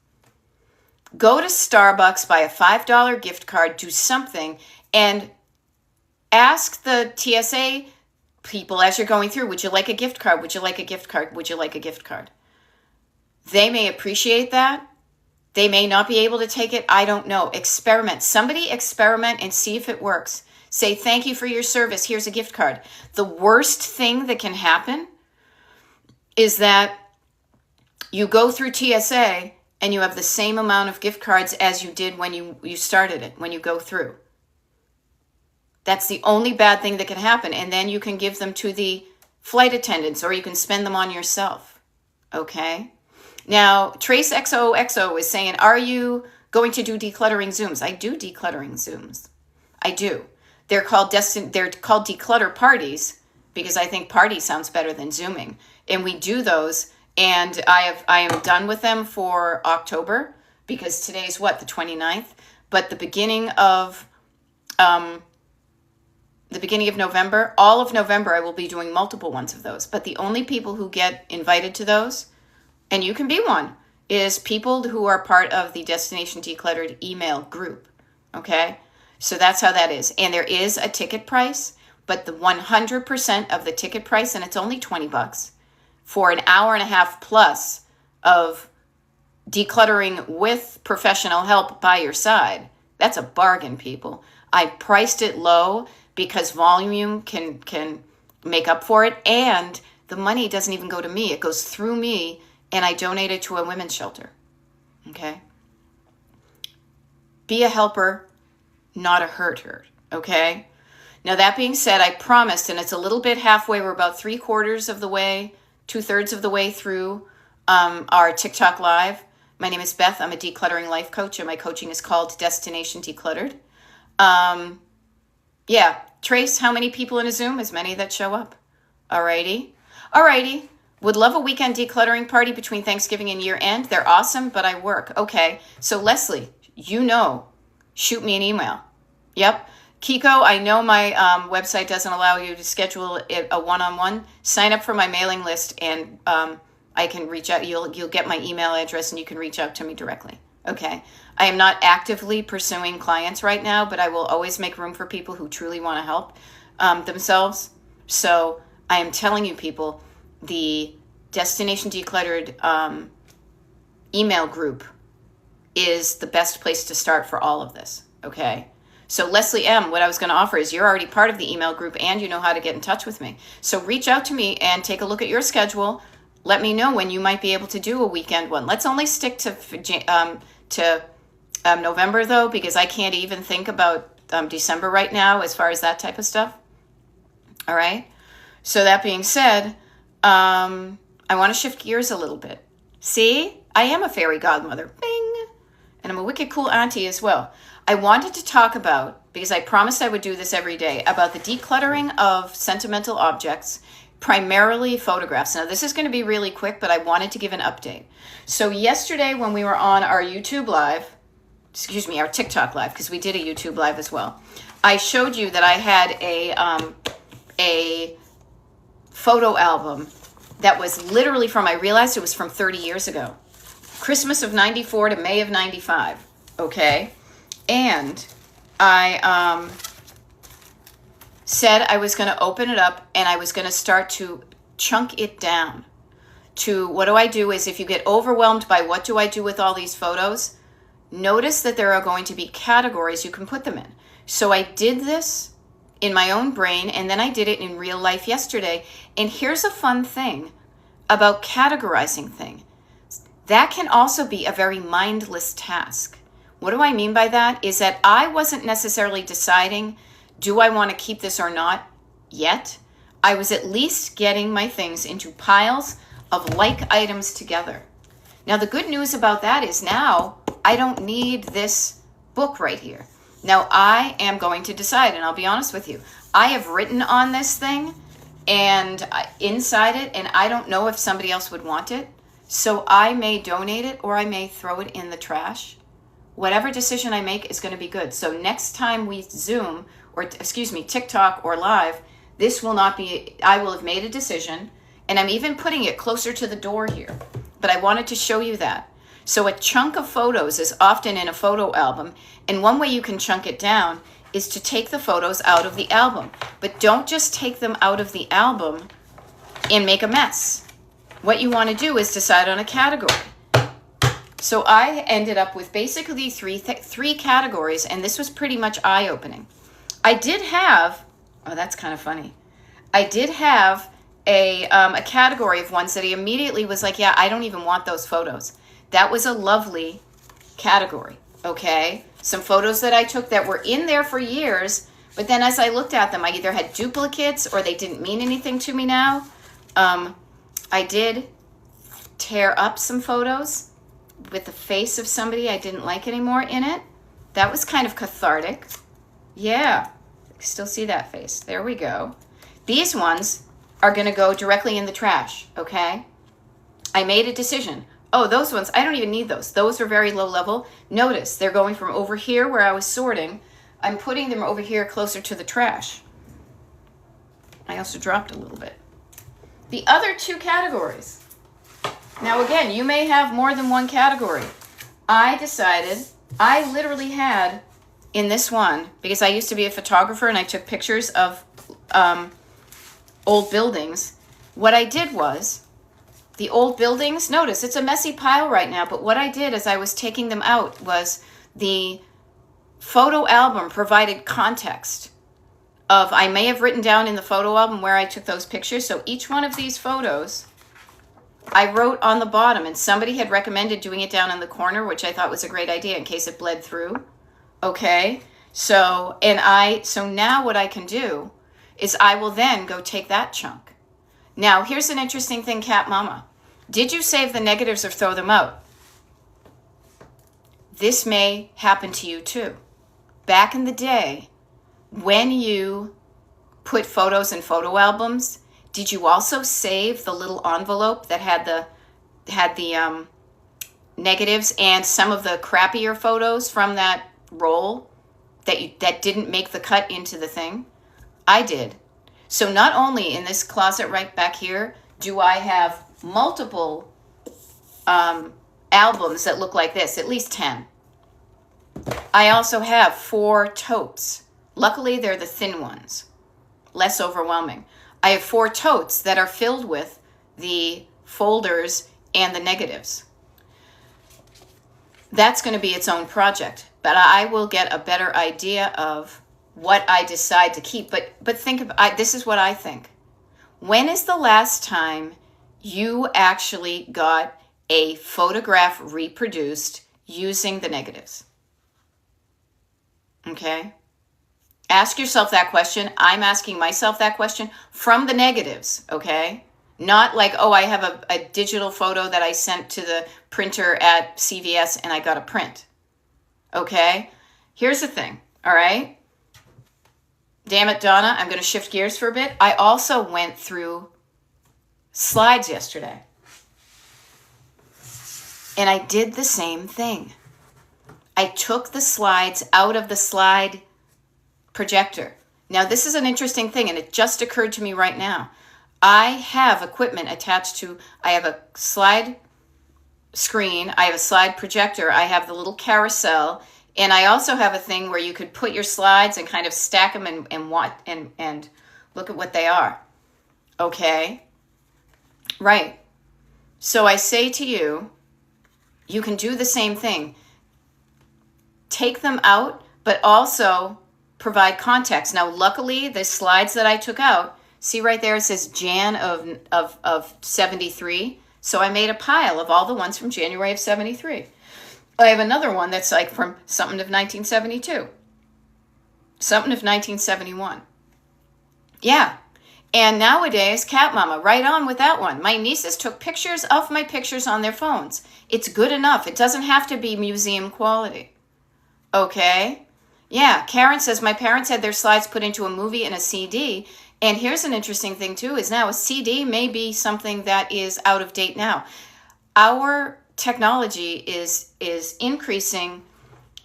Go to Starbucks, buy a $5 gift card, do something, and ask the TSA people as you're going through, would you like a gift card? Would you like a gift card? Would you like a gift card? They may appreciate that. They may not be able to take it. I don't know. Experiment. Somebody experiment and see if it works. Say, thank you for your service. Here's a gift card. The worst thing that can happen is that you go through TSA and you have the same amount of gift cards as you did when you started it, when you go through. That's the only bad thing that can happen. And then you can give them to the flight attendants or you can spend them on yourself. Okay? Now, Trace XOXO is saying, are you going to do decluttering Zooms? I do decluttering Zooms. I do. They're called declutter parties because I think party sounds better than Zooming. And we do those. And I am done with them for October because today's the 29th. But the beginning of November, all of November, I will be doing multiple ones of those. But the only people who get invited to those, and you can be one, is people who are part of the Destination Decluttered email group. Okay? So that's how that is. And there is a ticket price, but the 100% of the ticket price, and it's only $20, for an hour and a half plus of decluttering with professional help by your side. That's a bargain, people. I priced it low because volume can make up for it, and the money doesn't even go to me. It goes through me, and I donate it to a women's shelter. Okay? Be a helper, not a hurter. Okay? Now, that being said, I promised, and it's a little bit halfway. We're about 2/3 of the the way through our TikTok live. My name is Beth. I'm a decluttering life coach, and my coaching is called Destination Decluttered. Yeah, Trace, how many people in a Zoom? As many that show up. Alrighty. Would love a weekend decluttering party between Thanksgiving and year end. They're awesome, but I work. Okay, so Leslie, shoot me an email. Yep. Kiko, I know my website doesn't allow you to schedule a one-on-one. Sign up for my mailing list, and I can reach out. You'll get my email address, and you can reach out to me directly. Okay. I am not actively pursuing clients right now, but I will always make room for people who truly want to help themselves. So I am telling you, people, the Destination Decluttered email group is the best place to start for all of this, okay? So Leslie M., what I was going to offer is you're already part of the email group and you know how to get in touch with me. So reach out to me and take a look at your schedule. Let me know when you might be able to do a weekend one. Let's only stick to November, though, because I can't even think about December right now as far as that type of stuff. All right? So that being said, I want to shift gears a little bit. See? I am a fairy godmother. Bing! And I'm a wicked cool auntie as well. I wanted to talk about, because I promised I would do this every day, about the decluttering of sentimental objects, primarily photographs. Now, this is going to be really quick, but I wanted to give an update. So yesterday when we were on our YouTube Live, our TikTok Live, because we did a YouTube Live as well, I showed you that I had a photo album that was literally I realized it was from 30 years ago. Christmas of 94 to May of 95, okay? And I said I was going to open it up and I was going to start to chunk it down to what do I do is if you get overwhelmed by what do I do with all these photos, notice that there are going to be categories you can put them in. So I did this in my own brain and then I did it in real life yesterday. And here's a fun thing about categorizing things. That can also be a very mindless task. What do I mean by that? Is that I wasn't necessarily deciding, do I want to keep this or not yet? I was at least getting my things into piles of like items together. Now, the good news about that is now I don't need this book right here. Now, I am going to decide, and I'll be honest with you. I have written on this thing and inside it, and I don't know if somebody else would want it. So I may donate it or I may throw it in the trash. Whatever decision I make is going to be good. So next time we Zoom, or TikTok or live, this will not be, I will have made a decision, and I'm even putting it closer to the door here. But I wanted to show you that. So a chunk of photos is often in a photo album, and one way you can chunk it down is to take the photos out of the album. But don't just take them out of the album and make a mess. What you want to do is decide on a category. So I ended up with basically three categories, and this was pretty much eye-opening. I did have, oh, that's kind of funny. I did have a category of ones that he immediately was like, yeah, I don't even want those photos. That was a lovely category, okay? Some photos that I took that were in there for years, but then as I looked at them, I either had duplicates or they didn't mean anything to me now. I did tear up some photos with the face of somebody I didn't like anymore in it. That was kind of cathartic. Yeah, still see that face. There we go. These ones are going to go directly in the trash, okay? I made a decision. Oh, those ones, I don't even need those. Those are very low level. Notice they're going from over here where I was sorting. I'm putting them over here closer to the trash. I also dropped a little bit. The other two categories. Now again, you may have more than one category. I decided, I literally had in this one, because I used to be a photographer and I took pictures of old buildings. What I did was, the old buildings, notice it's a messy pile right now, but what I did as I was taking them out was the photo album provided context of, I may have written down in the photo album where I took those pictures. So each one of these photos, I wrote on the bottom, and somebody had recommended doing it down in the corner, which I thought was a great idea in case it bled through. Okay. So now what I can do is I will then go take that chunk. Now, here's an interesting thing, Cat Mama. Did you save the negatives or throw them out? This may happen to you too. Back in the day, when you put photos in photo albums, did you also save the little envelope that had the negatives and some of the crappier photos from that roll that didn't make the cut into the thing? I did. So not only in this closet right back here do I have multiple albums that look like this, at least 10. I also have 4 totes. Luckily, they're the thin ones, less overwhelming. I have 4 totes that are filled with the folders and the negatives. that's going to be its own project. But I will get a better idea of what I decide to keep. But think of, this is what I think. When is the last time you actually got a photograph reproduced using the negatives? Okay? Ask yourself that question. I'm asking myself that question from the negatives, okay? Not like, oh, I have a digital photo that I sent to the printer at CVS and I got a print. Okay? Here's the thing, all right? Damn it, Donna, I'm going to shift gears for a bit. I also went through slides yesterday. And I did the same thing. I took the slides out of the slide projector. Now, this is an interesting thing, and it just occurred to me right now. I have equipment attached to, I have a slide screen, I have a slide projector, I have the little carousel, and I also have a thing where you could put your slides and kind of stack them and look at what they are. Okay? Right. So I say to you, you can do the same thing. Take them out, but also provide context. Now, luckily, the slides that I took out, see right there, it says Jan of 73. So I made a pile of all the ones from January of 73. I have another one that's like from something of 1972. Something of 1971. Yeah. And nowadays, Cat Mama, right on with that one. My nieces took pictures of my pictures on their phones. It's good enough. It doesn't have to be museum quality. Okay? Yeah, Karen says, my parents had their slides put into a movie and a CD. And here's an interesting thing too, is now a CD may be something that is out of date now. Our technology is increasing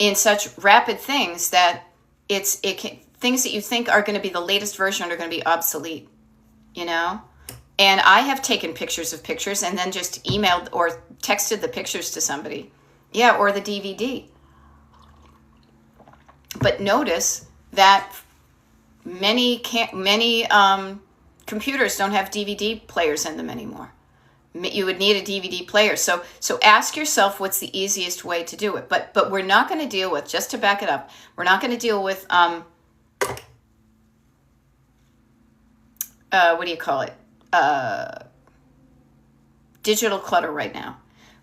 in such rapid things that things that you think are going to be the latest version are going to be obsolete, you know? And I have taken pictures of pictures and then just emailed or texted the pictures to somebody. Yeah, or the DVD. But notice that many computers don't have DVD players in them anymore. You would need a DVD player. So ask yourself what's the easiest way to do it. But we're not going to deal with, just to back it up, we're not going to deal with, what do you call it? Digital clutter right now.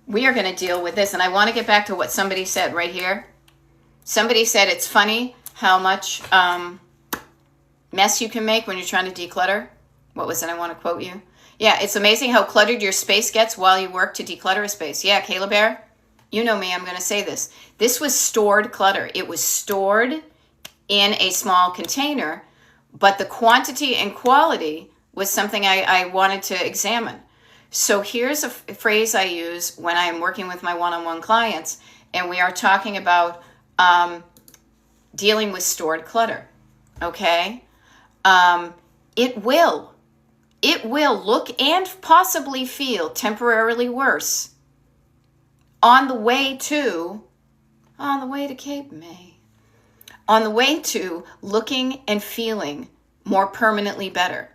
We are going to deal with this. And I want to get back to what somebody said right here. Somebody said it's funny how much mess you can make when you're trying to declutter. What was it? I want to quote you. Yeah, it's amazing how cluttered your space gets while you work to declutter a space. Yeah, Kayla Bear, you know me, I'm going to say this. This was stored clutter. It was stored in a small container, but the quantity and quality was something I wanted to examine. So here's a phrase I use when I'm working with my one-on-one clients, and we are talking about dealing with stored clutter, okay? It will look and possibly feel temporarily worse on the way to Cape May, on the way to looking and feeling more permanently better.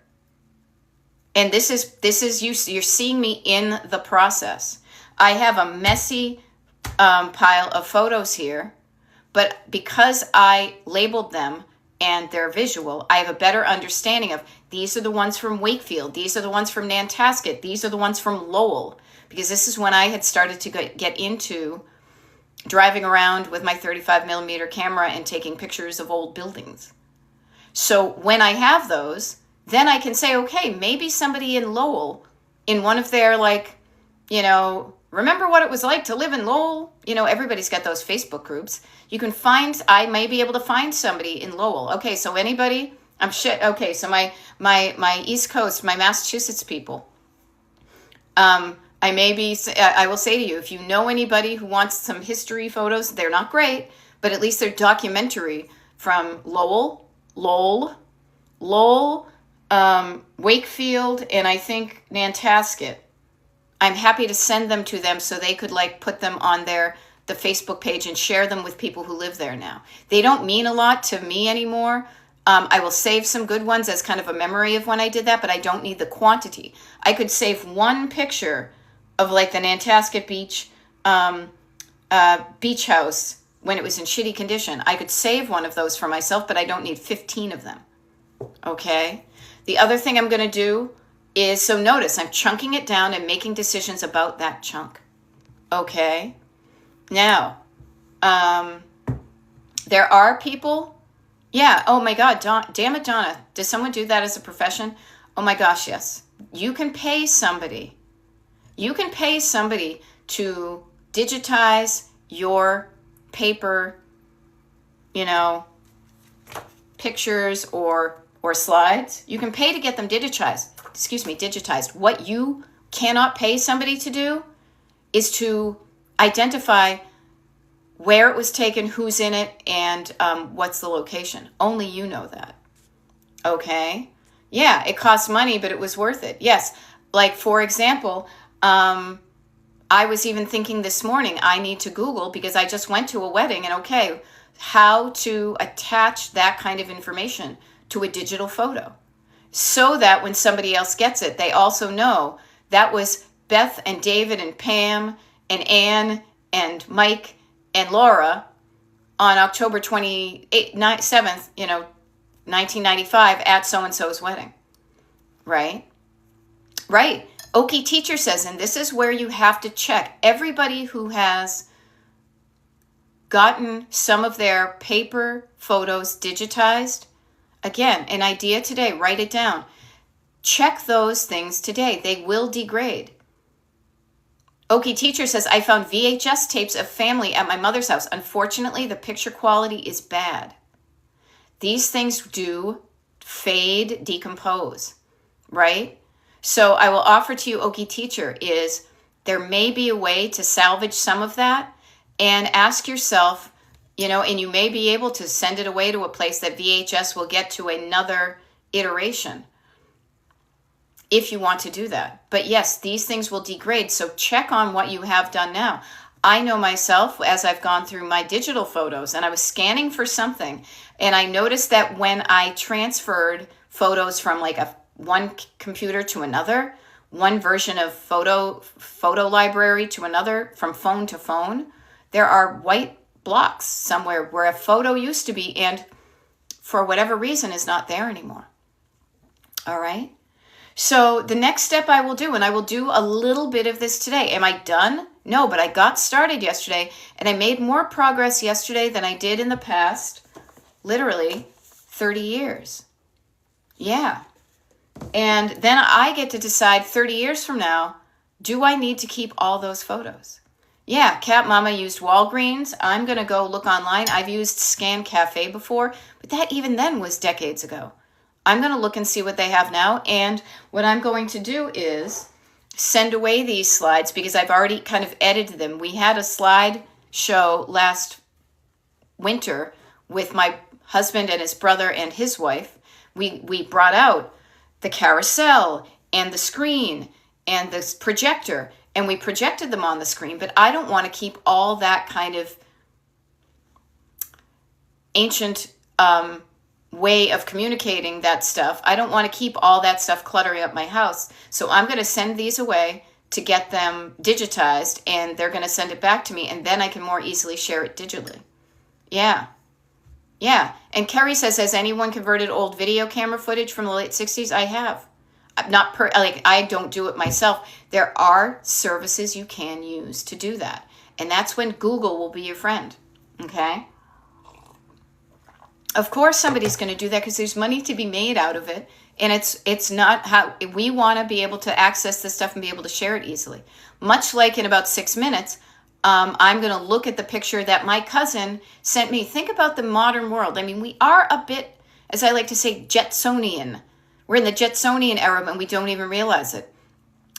And this is you're seeing me in the process. I have a messy pile of photos here, but because I labeled them and they're visual, I have a better understanding of these are the ones from Wakefield, these are the ones from Nantasket, these are the ones from Lowell, because this is when I had started to get into driving around with my 35 millimeter camera and taking pictures of old buildings. So when I have those, then I can say, okay, maybe somebody in Lowell, in one of their remember what it was like to live in Lowell? Everybody's got those Facebook groups. I may be able to find somebody in Lowell. Okay, so anybody, okay, so my East Coast, my Massachusetts people, I will say to you, if you know anybody who wants some history photos, they're not great, but at least they're documentary from Lowell, Wakefield, and I think Nantasket. I'm happy to send them to them so they could put them on the Facebook page and share them with people who live there now. They don't mean a lot to me anymore. I will save some good ones as kind of a memory of when I did that, but I don't need the quantity. I could save one picture of the Nantasket Beach beach house when it was in shitty condition. I could save one of those for myself, but I don't need 15 of them. Okay? The other thing I'm going to do is, so notice, I'm chunking it down and making decisions about that chunk. Okay? Now, there are people, yeah, oh my God, damn it, Donna, does someone do that as a profession? Oh my gosh, yes. You can pay somebody to digitize your paper, pictures or slides. You can pay to get them digitized. What you cannot pay somebody to do is to identify where it was taken, who's in it, and what's the location. Only you know that. Okay? Yeah, it costs money, but it was worth it. Yes. Like, for example, I was even thinking this morning, I need to Google, because I just went to a wedding, and okay, how to attach that kind of information to a digital photo so that when somebody else gets it, they also know that was Beth and David and Pam and Ann and Mike and Laura on October 7th, 1995 at so-and-so's wedding. Right? Right. Okie Teacher says, and this is where you have to check. Everybody who has gotten some of their paper photos digitized, again, an idea today, write it down. Check those things today. They will degrade. Okie Teacher says, I found VHS tapes of family at my mother's house. Unfortunately, the picture quality is bad. These things do fade, decompose, right? So I will offer to you, Okie Teacher, is there may be a way to salvage some of that, and ask yourself, and you may be able to send it away to a place that VHS will get to another iteration if you want to do that. But yes, these things will degrade, so check on what you have done now. I know myself, as I've gone through my digital photos, and I was scanning for something, and I noticed that when I transferred photos from like one computer to another, one version of photo library to another, from phone to phone, there are white blocks somewhere where a photo used to be, and for whatever reason is not there anymore. All right? So the next step I will do, and I will do a little bit of this today. Am I done? No, but I got started yesterday, and I made more progress yesterday than I did in the past, literally 30 years. Yeah. And then I get to decide 30 years from now, do I need to keep all those photos? Yeah, Cat Mama used Walgreens. I'm going to go look online. I've used Scan Cafe before, but that even then was decades ago. I'm going to look and see what they have now. And what I'm going to do is send away these slides, because I've already kind of edited them. We had a slide show last winter with my husband and his brother and his wife. We brought out the carousel and the screen and the projector, and we projected them on the screen, but I don't want to keep all that kind of ancient way of communicating that stuff. I don't want to keep all that stuff cluttering up my house. So I'm going to send these away to get them digitized, and they're going to send it back to me, and then I can more easily share it digitally. Yeah. Yeah. And Kerry says, has anyone converted old video camera footage from the late 60s? I have. I don't do it myself. There are services you can use to do that. And that's when Google will be your friend. Okay? Of course somebody's going to do that, because there's money to be made out of it. And it's not how we want to be able to access this stuff and be able to share it easily. Much like in about 6 minutes, I'm going to look at the picture that my cousin sent me. Think about the modern world. I mean, we are a bit, as I like to say, Jetsonian. We're in the Jetsonian era, and we don't even realize it.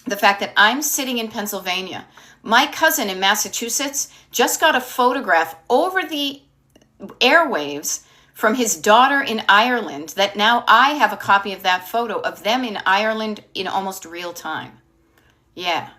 The fact that I'm sitting in Pennsylvania. My cousin in Massachusetts just got a photograph over the airwaves from his daughter in Ireland, that now I have a copy of that photo of them in Ireland in almost real time. Yeah.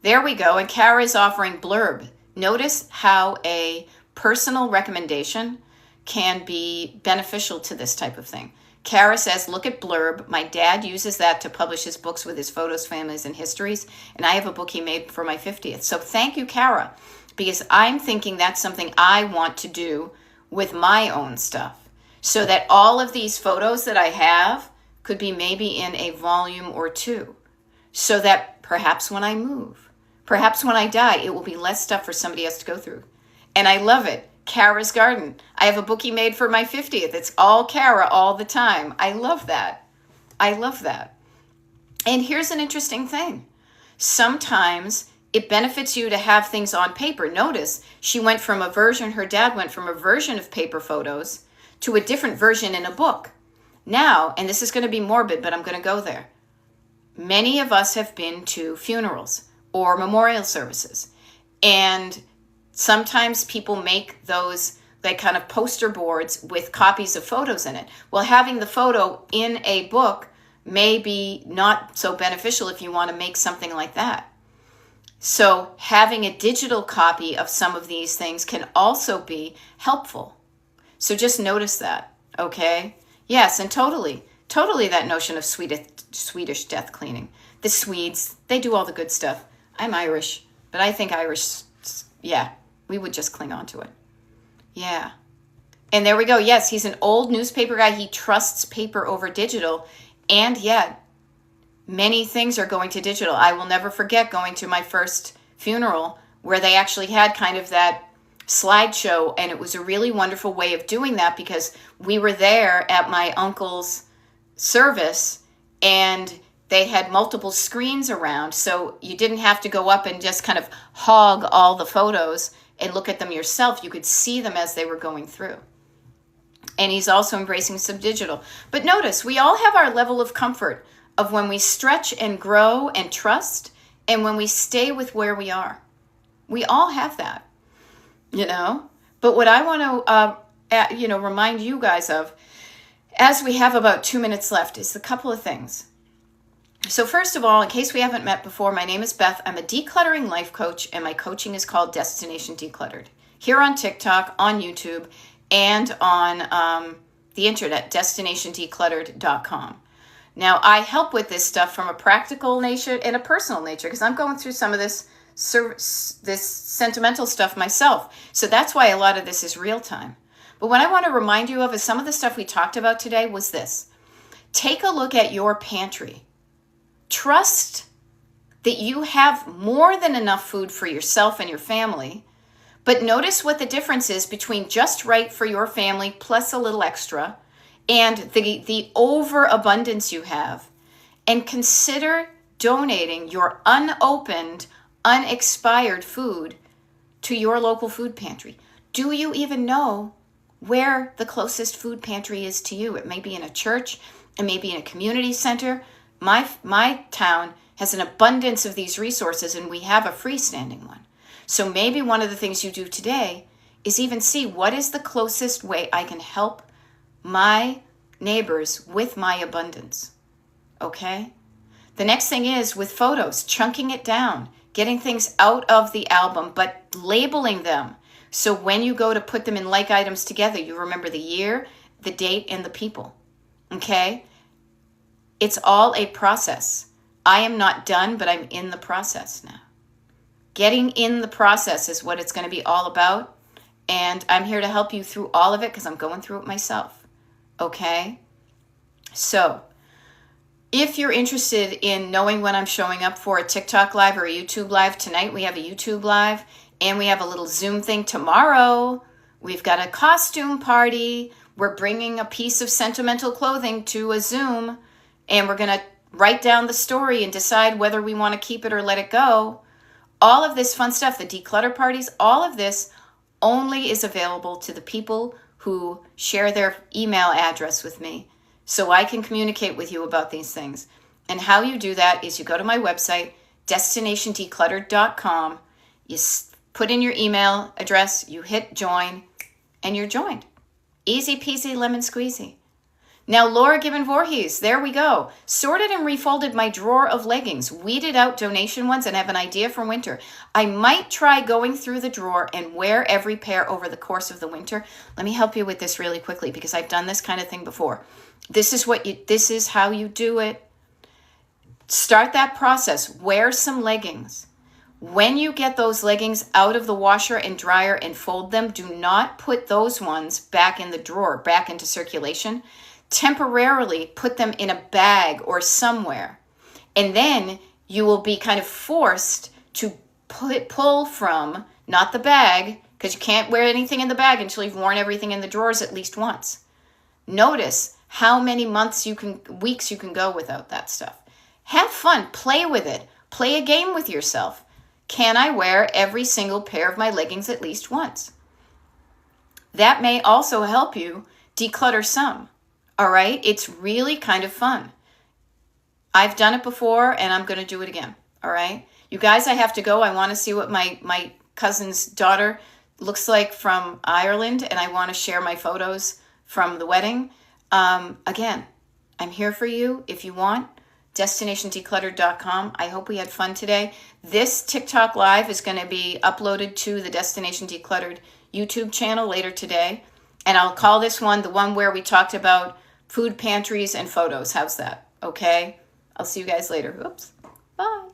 There we go. And Kara is offering blurb. Notice how a personal recommendation can be beneficial to this type of thing. Kara says, look at Blurb. My dad uses that to publish his books with his photos, families, and histories. And I have a book he made for my 50th. So thank you, Kara, because I'm thinking that's something I want to do with my own stuff. So that all of these photos that I have could be maybe in a volume or two. So that perhaps when I move, perhaps when I die, it will be less stuff for somebody else to go through. And I love it. Kara's Garden. I have a book he made for my 50th. It's all Kara all the time. I love that. I love that. And here's an interesting thing. Sometimes it benefits you to have things on paper. Notice her dad went from a version of paper photos to a different version in a book. Now, and this is going to be morbid, but I'm going to go there. Many of us have been to funerals or memorial services, and sometimes people make those like kind of poster boards with copies of photos in it. Well, having the photo in a book may be not so beneficial if you want to make something like that. So having a digital copy of some of these things can also be helpful. So just notice that, okay? Yes, and totally that notion of Swedish death cleaning. The Swedes, they do all the good stuff. I'm Irish, but I think Irish, yeah, we would just cling on to it. Yeah. And there we go. Yes, he's an old newspaper guy. He trusts paper over digital. And yet, many things are going to digital. I will never forget going to my first funeral where they actually had kind of that slideshow. And it was a really wonderful way of doing that because we were there at my uncle's service and they had multiple screens around, so you didn't have to go up and just kind of hog all the photos and look at them yourself. You could see them as they were going through. And he's also embracing some digital. But notice, we all have our level of comfort of when we stretch and grow and trust and when we stay with where we are. We all have that, you know. But what I want to, remind you guys of, as we have about 2 minutes left, is a couple of things. So first of all, in case we haven't met before, my name is Beth. I'm a decluttering life coach, and my coaching is called Destination Decluttered. Here on TikTok, on YouTube, and on the internet, destinationdecluttered.com. Now, I help with this stuff from a practical nature and a personal nature because I'm going through some of this sentimental stuff myself. So that's why a lot of this is real time. But what I want to remind you of is some of the stuff we talked about today was this. Take a look at your pantry. Trust that you have more than enough food for yourself and your family, but notice what the difference is between just right for your family plus a little extra and the overabundance you have. And consider donating your unopened, unexpired food to your local food pantry. Do you even know where the closest food pantry is to you? It may be in a church, it may be in a community center. My town has an abundance of these resources, and we have a freestanding one. So maybe one of the things you do today is even see what is the closest way I can help my neighbors with my abundance. Okay? The next thing is with photos, chunking it down, getting things out of the album, but labeling them. So when you go to put them in like items together, you remember the year, the date, and the people. Okay? It's all a process. I am not done, but I'm in the process now. Getting in the process is what it's going to be all about. And I'm here to help you through all of it because I'm going through it myself. Okay? So, if you're interested in knowing when I'm showing up for a TikTok live or a YouTube live, tonight we have a YouTube live and we have a little Zoom thing tomorrow. We've got a costume party. We're bringing a piece of sentimental clothing to a Zoom. And we're going to write down the story and decide whether we want to keep it or let it go. All of this fun stuff, the declutter parties, all of this only is available to the people who share their email address with me so I can communicate with you about these things. And how you do that is you go to my website, destinationdecluttered.com. You put in your email address, you hit join, and you're joined. Easy peasy lemon squeezy. Now, Laura Gibbon Voorhees, there we go. Sorted and refolded my drawer of leggings, weeded out donation ones, and have an idea for winter. I might try going through the drawer and wear every pair over the course of the winter. Let me help you with this really quickly because I've done this kind of thing before. This is how you do it. Start that process. Wear some leggings. When you get those leggings out of the washer and dryer and fold them, do not put those ones back in the drawer, back into circulation. Temporarily put them in a bag or somewhere. And then you will be kind of forced to pull from, not the bag, because you can't wear anything in the bag until you've worn everything in the drawers at least once. Notice how many weeks you can go without that stuff. Have fun, play with it. Play a game with yourself. Can I wear every single pair of my leggings at least once? That may also help you declutter some. All right, it's really kind of fun. I've done it before and I'm going to do it again. All right, you guys, I have to go. I want to see what my cousin's daughter looks like from Ireland, and I want to share my photos from the wedding. Again, I'm here for you if you want. DestinationDecluttered.com. I hope we had fun today. This TikTok live is going to be uploaded to the Destination Decluttered YouTube channel later today. And I'll call this one the one where we talked about food pantries and photos. How's that? Okay. I'll see you guys later. Oops. Bye.